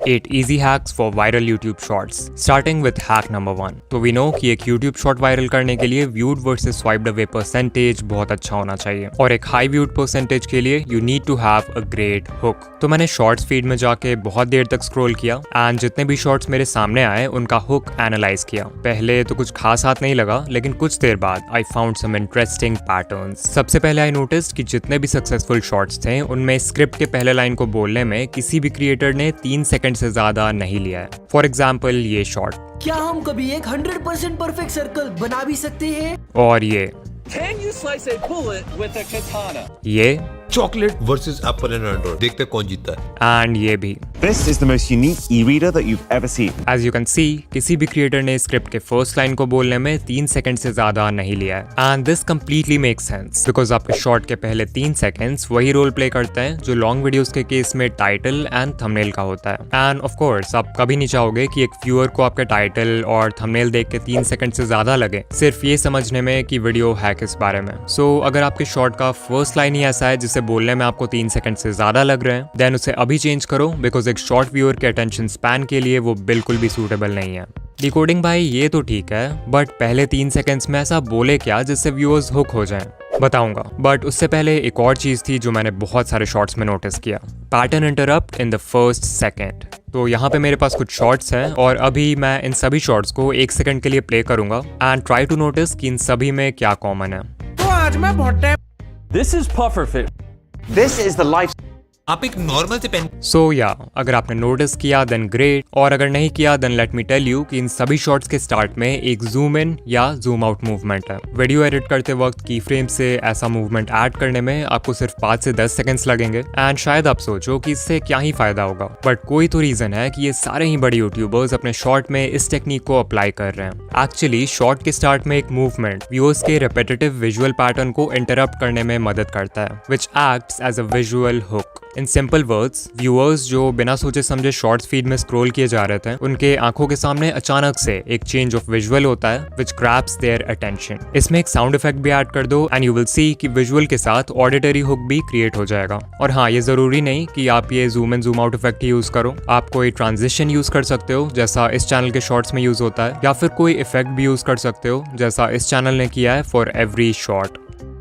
8 easy hacks for viral YouTube shorts. Starting with hack number 1. तो we know कि एक YouTube short viral करने के लिए viewed versus swiped away percentage बहुत अच्छा होना चाहिए और एक high viewed percentage के लिए you need to have a great hook. तो मैंने shorts feed में जाके बहुत देर तक scroll किया and जितने भी shorts मेरे सामने आए उनका hook analyze किया. पहले तो कुछ खास हाथ नहीं लगा लेकिन कुछ देर बाद I found some interesting patterns. सबसे पहले I noticed कि जितने भी successful shorts थे उनमें स्क्रिप्ट के पहले लाइन को बोलने में किसी भी क्रिएटर ने 3 सेकंड से ज्यादा नहीं लिया है. फॉर एग्जाम्पल ये शॉर्ट. क्या हम कभी एक 100% परफेक्ट सर्कल बना भी सकते हैं? और ये. Can you slice a bullet with a katana? ये. Chocolate versus Apple and Android, देखते हैं कौन जीतता है. एंड ये भी. This is the most unique e-reader that you've ever seen. As you can see, किसी भी क्रिएटर ने स्क्रिप्ट के फर्स्ट लाइन को बोलने में 3 सेकंड से ज्यादा नहीं लिया है. And this completely makes sense because आपके शॉर्ट के पहले 3 सेकंड्स वही रोल प्ले करते हैं जो लॉन्ग वीडियोस के केस में टाइटल एंड थंबनेल का होता है. एंड ऑफ कोर्स आप कभी नहीं चाहोगे कि एक व्यूअर को आपके टाइटल और थंबनेल देख के 3 सेकंड से ज्यादा लगे सिर्फ ये समझने में कि वीडियो है किस बारे में. सो अगर आपके शॉर्ट का फर्स्ट लाइन ही ऐसा है जिसे बोलने में आपको 3 सेकंड से ज्यादा लग रहे हैं देन उसे अभी चेंज करो बिकॉज एक शॉर्ट व्यूअर के अटेंशन स्पैन के लिए वो बिल्कुल भी सूटेबल नहीं है. डिकोडिंग भाई ये तो ठीक है बट पहले 3 सेकंड्स में ऐसा बोले क्या जिससे व्यूअर्स हुक हो जाएं? बताऊंगा बट उससे पहले एक और चीज थी जो मैंने बहुत सारे शॉर्ट्स में नोटिस किया. Pattern interrupt in the first second. तो यहाँ पे मेरे पास कुछ शॉर्ट्स हैं और अभी मैं इन सभी शॉर्ट्स को 1 सेकंड के लिए प्ले करूंगा एंड ट्राई टू नोटिस कि इन सभी में क्या कॉमन है. तो आज मैं बहुत time. This is pufferfish. This is the life. आप एक नॉर्मल से पेन. सो या अगर आपने नोटिस किया देन ग्रेट और अगर नहीं किया then let me tell you कि इन सभी शॉट्स के स्टार्ट में एक जूम इन या जूम आउट मूवमेंट है. वीडियो एडिट करते वक्त की फ्रेम से ऐसा मूवमेंट ऐड करने में आपको सिर्फ 5 से 10 सेकंड्स लगेंगे एंड शायद आप सोचो कि इससे क्या ही फायदा होगा बट कोई तो रीजन है कि ये सारे ही बड़े यूट्यूबर्स अपने शॉर्ट में इस टेक्निक को अप्लाई कर रहे हैं. एक्चुअली शॉर्ट के स्टार्ट में एक मूवमेंट व्यूअर्स के रिपीटेटिव विजुअल पैटर्न को इंटरप्ट करने में मदद करता है which acts as a visual hook. In simple words viewers जो बिना सोचे समझे शॉर्ट्स फीड में स्क्रॉल किए जा रहे थे उनके आंखों के सामने अचानक से एक चेंज ऑफ विजुअल होता है विच ग्रैब्स देयर अटेंशन. इसमें एक साउंड इफेक्ट भी ऐड कर दो एंड यू विल सी कि विजुअल के साथ ऑडिटरी हुक भी क्रिएट हो जाएगा. और हाँ ये जरूरी नहीं कि आप ये zoom in zoom out effect he use करो. आप कोई ट्रांजिशन यूज कर सकते हो जैसा इस चैनल के शॉर्ट्स में यूज होता है या फिर कोई इफेक्ट भी यूज कर सकते हो जैसा इस चैनल ने किया है for every short.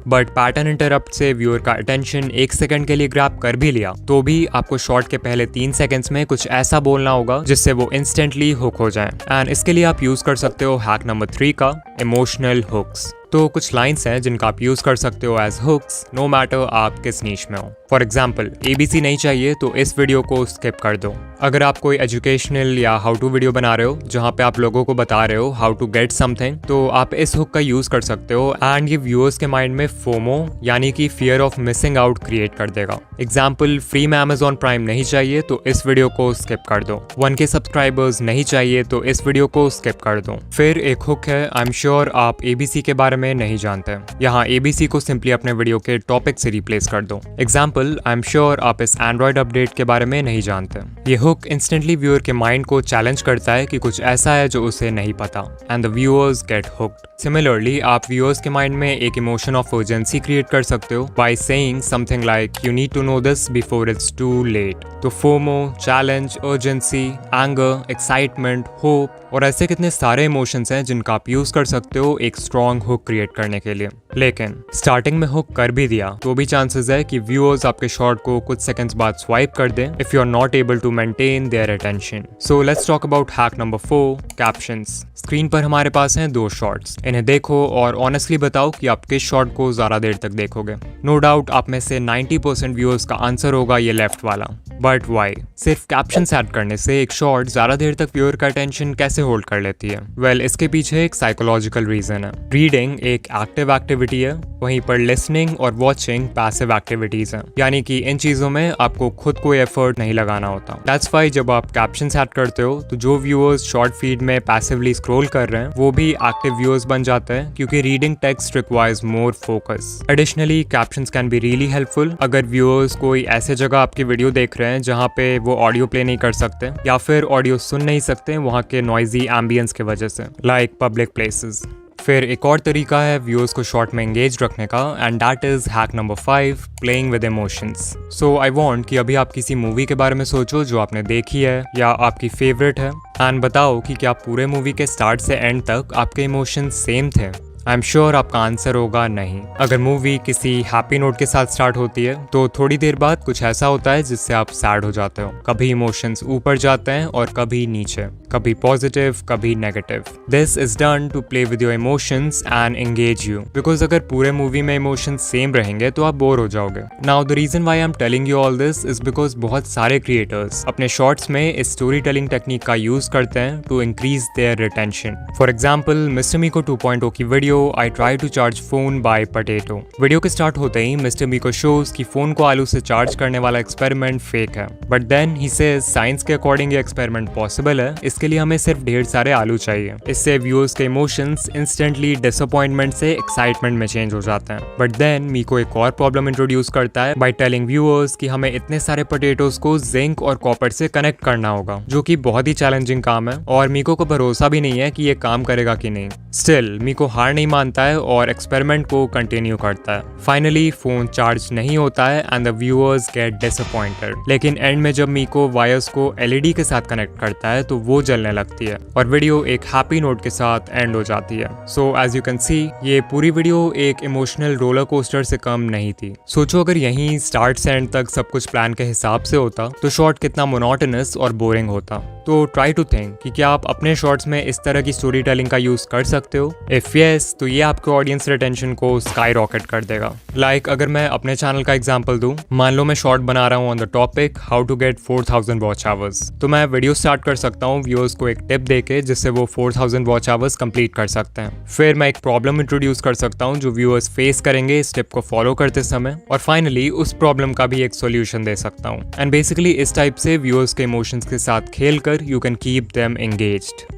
But pattern interrupt से व्यूअर का अटेंशन 1 सेकंड के लिए ग्रैब कर भी लिया तो भी आपको शॉर्ट के पहले 3 सेकंड्स में कुछ ऐसा बोलना होगा जिससे वो इंस्टेंटली हुक हो जाए. एंड इसके लिए आप यूज कर सकते हो हैक नंबर 3 का इमोशनल हुक्स. तो कुछ लाइंस हैं जिनका आप यूज कर सकते हो एज हुक्स नो मैटर आप किस नीश में हो. फॉर एग्जाम्पल ABC नहीं चाहिए तो इस वीडियो को स्किप कर दो. अगर आप कोई एजुकेशनल या हाउ टू वीडियो बना रहे हो जहाँ पे आप लोगों को बता रहे हो हाउ टू गेट समथिंग तो आप इस हुक का यूज कर सकते हो एंड ये व्यूअर्स के माइंड में फोमो यानी कि fear of missing out create कर देगा. एग्जाम्पल फ्री में Amazon प्राइम नहीं चाहिए तो इस वीडियो को स्किप कर दो. 1K सब्सक्राइबर्स नहीं चाहिए तो इस वीडियो को स्किप कर दो. फिर एक हुक है आई एम श्योर आप ABC के बारे में नहीं जानते. यहाँ ABC को सिंपली अपने वीडियो के टॉपिक से रिप्लेस कर दो. एग्जाम्पल आई एम श्योर आप इस एंड्रॉइड अपडेट के बारे में नहीं जानते. ये हुक इंस्टेंटली व्यूअर के माइंड को चैलेंज करता है कि कुछ ऐसा है जो उसे नहीं पता and the viewers get hooked. Similarly आप व्यूअर्स के माइंड में एक इमोशन ऑफ अर्जेंसी क्रिएट कर सकते हो by saying something like you need to know this before it's too late. तो FOMO, challenge, urgency, anger, excitement, hope और ऐसे कितने सारे इमोशंस हैं जिनका आप यूज कर सकते हो एक स्ट्रॉन्ग हुक क्रिएट करने के लिए. लेकिन स्टार्टिंग में हुक कर भी दिया तो भी चांसेस है कि व्यूअर्स आपके शॉर्ट को कुछ सेकंड्स बाद स्वाइप कर दें if you are not able to maintain their attention. So let's talk about hack number 4 captions. Screen पर हमारे पास हैं 2 शॉर्ट्स. इन्हें देखो और ऑनेस्टली बताओ कि आप किस शॉर्ट को ज्यादा देर तक देखोगे. नो डाउट आप में से 90% व्यूअर्स का आंसर होगा ये लेफ्ट वाला. But why? सिर्फ कैप्शंस ऐड करने से एक शॉर्ट ज्यादा देर तक व्यूअर का अटेंशन कैसे होल्ड कर लेती है? वेल इसके पीछे एक साइकोलॉजिकल रीजन है. रीडिंग एक एक्टिव एक्टिविटी है वहीं पर लिसनिंग और वॉचिंग पैसिव एक्टिविटीज हैं. यानी कि इन चीजों में आपको खुद कोई एफर्ट नहीं लगाना होता. दैट्स व्हाई जब आप कैप्शंस ऐड करते हो तो जो व्यूअर्स शॉर्ट फीड में पैसिवली स्क्रॉल कर रहे हैं वो भी एक्टिव व्यूअर्स बन जाते हैं क्योंकि reading text requires more focus. Additionally captions can be really helpful अगर व्यूअर्स कोई ऐसे जगह आपकी वीडियो देख रहे हैं जहाँ पे वो ऑडियो प्ले नहीं कर सकते या फिर ऑडियो सुन नहीं सकते वहाँ के नॉइजी एम्बियंस की वजह से लाइक पब्लिक प्लेसेस. फिर एक और तरीका है व्यूअर्स को शॉर्ट में एंगेज रखने का, and that is hack number 5, playing with emotions. So I want कि अभी आप किसी मूवी के बारे में सोचो जो आपने देखी है या आपकी फेवरेट है, एंड बताओ कि क्या पूरे मूवी के स्टार्ट से एंड तक आपके इमोशंस सेम थे। आई एम श्योर आपका आंसर होगा नहीं। अगर मूवी किसी हैप्पी नोट के साथ स्टार्ट होती है तो थोड़ी देर बाद कुछ ऐसा होता है जिससे आप सैड हो जाते हो। कभी इमोशंस ऊपर जाते हैं और कभी नीचे, कभी पॉजिटिव कभी negative. This is done to play with your emotions and engage you, because अगर पूरे मूवी में इमोशंस सेम रहेंगे तो आप बोर हो जाओगे। Now the reason why I am telling you all this is because बहुत सारे क्रिएटर्स अपने शॉर्ट्स में इस स्टोरी टेलिंग टेक्निक का यूज करते हैं to increase their retention. For example mister मीको 2.0 की video I try to charge phone by potato। Video के स्टार्ट होते ही मिस्टर मीको शोज कि फोन को आलू से चार्ज करने वाला एक्सपेरिमेंट फेक है, but then he says science के अकॉर्डिंग ये एक्सपेरिमेंट पॉसिबल है, इसके लिए हमें सिर्फ ढेर सारे आलू चाहिए। इससे व्यूअर्स के इमोशंस इंस्टेंटली डिसअपॉइंटमेंट से एक्साइटमेंट में चेंज हो जाते हैं। बट देन मीको एक और प्रॉब्लम इंट्रोड्यूस करता है बाय टेलिंग व्यूअर्स कि हमें इतने सारे पोटेटोज को जिंक और कॉपर से कनेक्ट करना होगा, जो कि बहुत ही चैलेंजिंग काम है और मीको को भरोसा भी नहीं है कि ये काम करेगा कि नहीं। स्टिल मीको हार नहीं मानता है और एक्सपेरिमेंट को कंटिन्यू करता है। फाइनली फोन चार्ज नहीं होता है and the viewers get disappointed. लेकिन एंड में जब मीको वायर्स को एलईडी के साथ कनेक्ट करता है तो वो जलने लगती है और वीडियो एक हैप्पी नोट के साथ एंड हो जाती है। So as you can see ये पूरी वीडियो एक इमोशनल रोलर कोस्टर से कम नहीं थी। सोचो अगर यहीं स्टार्ट से एंड तक सब कुछ प्लान के हिसाब से होता तो शॉर्ट कितना मोनोटोनस और बोरिंग होता। तो ट्राई टू थिंक कि क्या आप अपने शॉर्ट्स में इस तरह की स्टोरी टेलिंग का यूज कर सकते हो। इफ यस तो ये आपके ऑडियंस रिटेंशन को स्काई रॉकेट कर देगा। लाइक अगर मैं अपने चैनल का एग्जांपल दूं, मान लो मैं शॉर्ट बना रहा हूं on the topic how to get 4000 watch hours, तो मैं वीडियो स्टार्ट कर सकता हूं व्यूअर्स को एक टिप देके जिससे वो 4000 वॉच आवर्स कंप्लीट कर सकते हैं। फिर मैं एक प्रॉब्लम इंट्रोड्यूस कर सकता हूं जो व्यूअर्स फेस करेंगे इस टिप को फॉलो करते समय, और फाइनली उस प्रॉब्लम का भी एक सोल्यूशन दे सकता हूं। एंड बेसिकली इस टाइप से व्यूअर्स के इमोशंस के साथ खेलकर you can keep them engaged.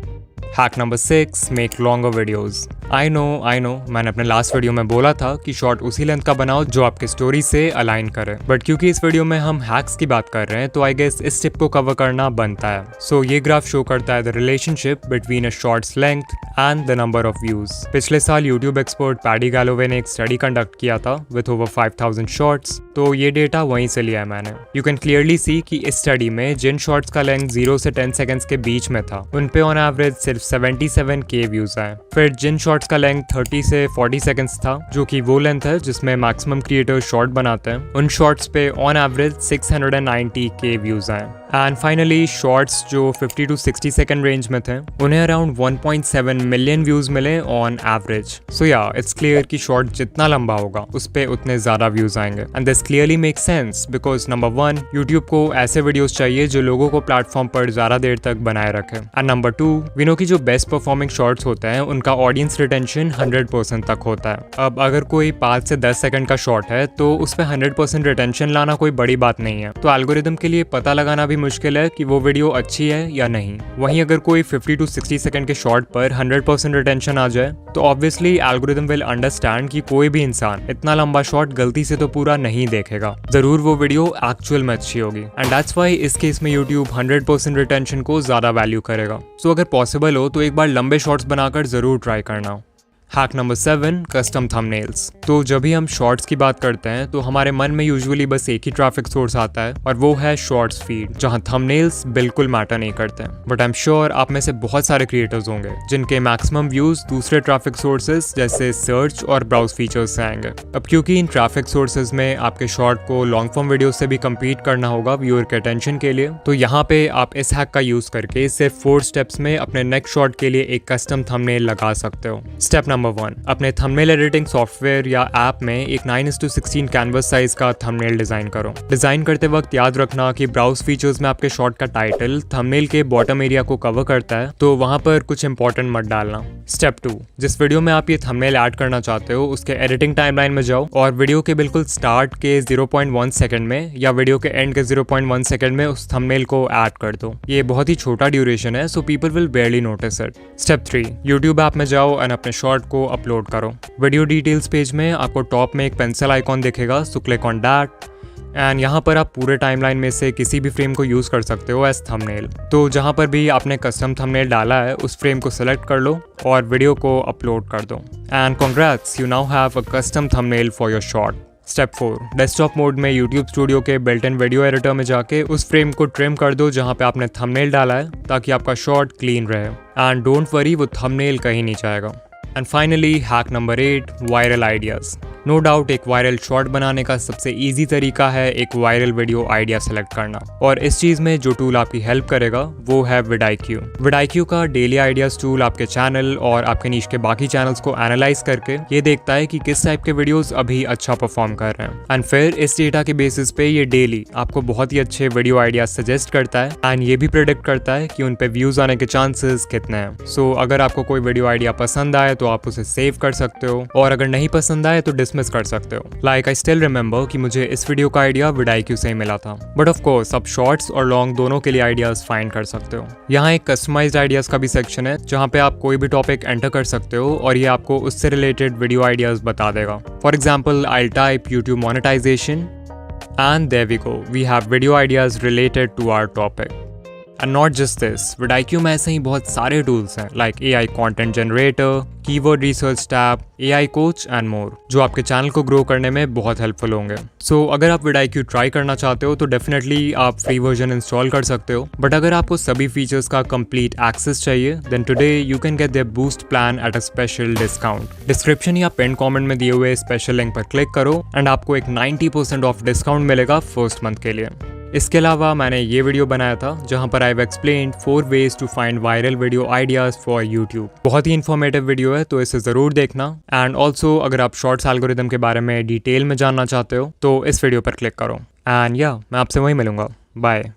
Hack number 6, make longer videos. I know मैंने अपने लास्ट वीडियो में बोला था कि शॉर्ट उसी लेंथ का बनाओ जो आपकी स्टोरी से अलाइन करे, बट क्योंकि इस वीडियो में हम हैक्स की बात कर रहे हैं तो आई गेस इस टिप को कवर करना बनता है। सो ये ग्राफ शो करता है the relationship between a shorts length and the number of views. पिछले साल यूट्यूब एक्सपर्ट पैडी गैलोवे ने एक स्टडी कंडक्ट किया था विथ ओवर 5000 शॉर्ट्स, तो ये डेटा वहीं से लिया है मैंने। यू कैन क्लियरली सी कि इस स्टडी में जिन शॉर्ट्स का लेंथ 0 से 10 सेकंड्स के बीच में था उन पे ऑन एवरेज सिर्फ 77K व्यूज आए। फिर जिन शॉर्ट्स का लेंथ 30 से 40 सेकंड्स था, जो कि वो लेंथ है जिसमें मैक्सिमम क्रिएटर शॉर्ट बनाते हैं, उन शॉर्ट्स पे ऑन एवरेज 690K व्यूज आए। एंड फाइनली शॉर्ट्स जो 50 to 60 सेकंड रेंज में थे उन्हें अराउंड 1.7 मिलियन व्यूज मिले ऑन एवरेज। सो या इट्स क्लियर कि शॉर्ट जितना लंबा होगा उस पे उतने ज्यादा व्यूज आएंगे। And this clearly make sense because number 1 YouTube को ऐसे वीडियोस चाहिए जो लोगों को प्लेटफॉर्म पर ज्यादा देर तक बनाए रखे, एंड नंबर 2 वी नो कि जो बेस्ट परफॉर्मिंग शॉर्ट्स होते हैं उनका ऑडियंस रिटेंशन 100% तक होता है। अब अगर कोई 5 से 10 सेकंड का शॉर्ट है तो उस पर 100% रिटेंशन लाना कोई बड़ी बात नहीं है, तो एल्गोरिदम के लिए पता लगाना भी मुश्किल है कि वो वीडियो अच्छी है या नहीं। वहीं अगर कोई 50 to 60 सेकंड के शॉर्ट पर 100% रिटेंशन आ जाए तो ऑब्वियसली एल्गोरिदम विल अंडरस्टैंड कि कोई भी इंसान इतना लंबा शॉर्ट गलती से तो पूरा नहीं देखेगा, जरूर वो वीडियो एक्चुअल में अच्छी होगी। एंड दैट्स व्हाई इस केस में यूट्यूब 100% रिटेंशन को ज्यादा वैल्यू करेगा। सो अगर पॉसिबल हो तो एक बार लंबे शॉर्ट्स बनाकर जरूर ट्राई करना। Hack number 7, custom thumbnails. तो जब भी हम शॉर्ट्स की बात करते हैं तो हमारे मन में यूजुअली बस एक ही ट्रैफिक सोर्स आता है और वो है शॉर्ट्स फीड, जहां थंबनेल्स बिल्कुल मैटर नहीं करते। बट आई एम श्योर आप में से बहुत सारे क्रिएटर्स होंगे जिनके मैक्सिमम व्यूज दूसरे ट्रैफिक सोर्सेज जैसे सर्च और ब्राउज फीचर्स से आएंगे। अब क्योंकि इन ट्रैफिक सोर्सेज में आपके शॉर्ट को लॉन्ग फॉर्म वीडियो से भी कम्पीट करना होगा व्यूअर के अटेंशन के लिए, तो यहाँ पे आप इस हैक का यूज करके सिर्फ 4 स्टेप्स में अपने नेक्स्ट शॉर्ट के लिए एक कस्टम थंबनेल लगा सकते हो। स्टेप नंबर 1, अपने थंबनेल एडिटिंग सॉफ्टवेयर या ऐप में एक 9:16 कैनवस साइज का थंबनेल डिजाइन करो। डिजाइन करते वक्त याद रखना कि ब्राउज फीचर्स में आपके शॉर्ट का टाइटल थंबनेल के बॉटम एरिया को कवर करता है, तो वहां पर कुछ इंपॉर्टेंट मत डालना। स्टेप 2, जिस वीडियो में आप ये थंबनेल ऐड करना चाहते हो उसके एडिटिंग टाइमलाइन में जाओ और वीडियो के बिल्कुल स्टार्ट के 0.1 सेकंड में या वीडियो के एंड के 0.1 सेकंड में उस थंबनेल को ऐड कर दो। ये बहुत ही छोटा ड्यूरेशन है, so people will बेयरली notice it. Step 3, YouTube app में जाओ और अपने शॉर्ट को अपलोड करो। वीडियो डिटेल्स पेज में आपको टॉप में एक पेंसिल आइकॉन दिखेगा, so click on that and यहाँ पर आप पूरे टाइमलाइन में से किसी भी फ्रेम को यूज़ कर सकते हो एज थंबनेल। तो जहाँ पर भी आपने कस्टम थंबनेल डाला है उस फ्रेम को सेलेक्ट कर लो और वीडियो को अपलोड कर दो। And congrats, you now have a custom thumbnail for your short. Step 4, desktop mode में YouTube स्टूडियो के बिल्ट इन वीडियो एडिटर में जाके उस फ्रेम को ट्रिम कर दो जहाँ पे आपने थंबनेल डाला है, ताकि आपका शॉट क्लीन रहे। एंड डोंट वरी, वो थंबनेल कहीं नहीं जाएगा। And finally hack number 8, viral ideas. No doubt एक वायरल शॉट बनाने का सबसे इजी तरीका है एक वायरल वीडियो आइडिया सेलेक्ट करना, और इस चीज़ में जो टूल आपकी हेल्प करेगा वो है vidIQ। vidIQ का डेली आइडियाज़ टूल आपके चैनल और आपके नीश के बाकी चैनल्स को एनालाइज करके ये देखता है कि किस टाइप के वीडियोस अभी अच्छा परफॉर्म कर रहे हैं, एंड फिर इस डेटा के बेसिस पे ये डेली आपको बहुत ही अच्छे वीडियो आइडियाज सजेस्ट करता है एंड ये भी प्रेडिक्ट करता है कि उन पे व्यूज आने के चांसेस कितने हैं। सो अगर आपको कोई वीडियो आइडिया पसंद आए तो आप उसे सेव कर सकते हो, और अगर नहीं पसंद आए तो डिसमिस कर सकते हो। लाइक आई स्टिल रिमेंबर कि मुझे इस वीडियो का आइडिया vidIQ से ही मिला था, बट ऑफ कोर्स आप शॉर्ट्स और लॉन्ग दोनों के लिए आइडियाज फाइंड कर सकते हो। यहाँ एक कस्टमाइज्ड आइडियाज का भी सेक्शन है जहाँ पे आप कोई भी टॉपिक एंटर कर सकते हो और ये आपको उससे रिलेटेड वीडियो आइडियाज बता देगा। For example I type YouTube monetization and there we go, we have video ideas related to our topic. And not just this, vidIQ में ऐसे ही बहुत सारे टूल्स हैं like AI content generator, keyword research tab, AI coach and more, जो आपके channel को grow करने में बहुत हेल्पफुल होंगे। सो अगर आप vidIQ ट्राई करना चाहते हो तो डेफिनेटली आप फ्री वर्जन इंस्टॉल कर सकते हो, बट अगर आपको सभी फीचर्स का कंप्लीट एक्सेस चाहिए then today you can get their boost plan at a special discount. Description या पिन कमेंट में दिए हुए स्पेशल लिंक पर क्लिक करो एंड आपको एक 90% ऑफ डिस्काउंट मिलेगा फर्स्ट मंथ के लिए। इसके अलावा मैंने ये वीडियो बनाया था जहां पर I have explained 4 ways to find viral video ideas for YouTube। बहुत ही इन्फॉर्मेटिव वीडियो है तो इसे ज़रूर देखना। एंड ऑल्सो अगर आप शॉर्ट्स एल्गोरिदम के बारे में डिटेल में जानना चाहते हो तो इस वीडियो पर क्लिक करो। एंड या मैं आपसे वहीं मिलूंगा। बाय।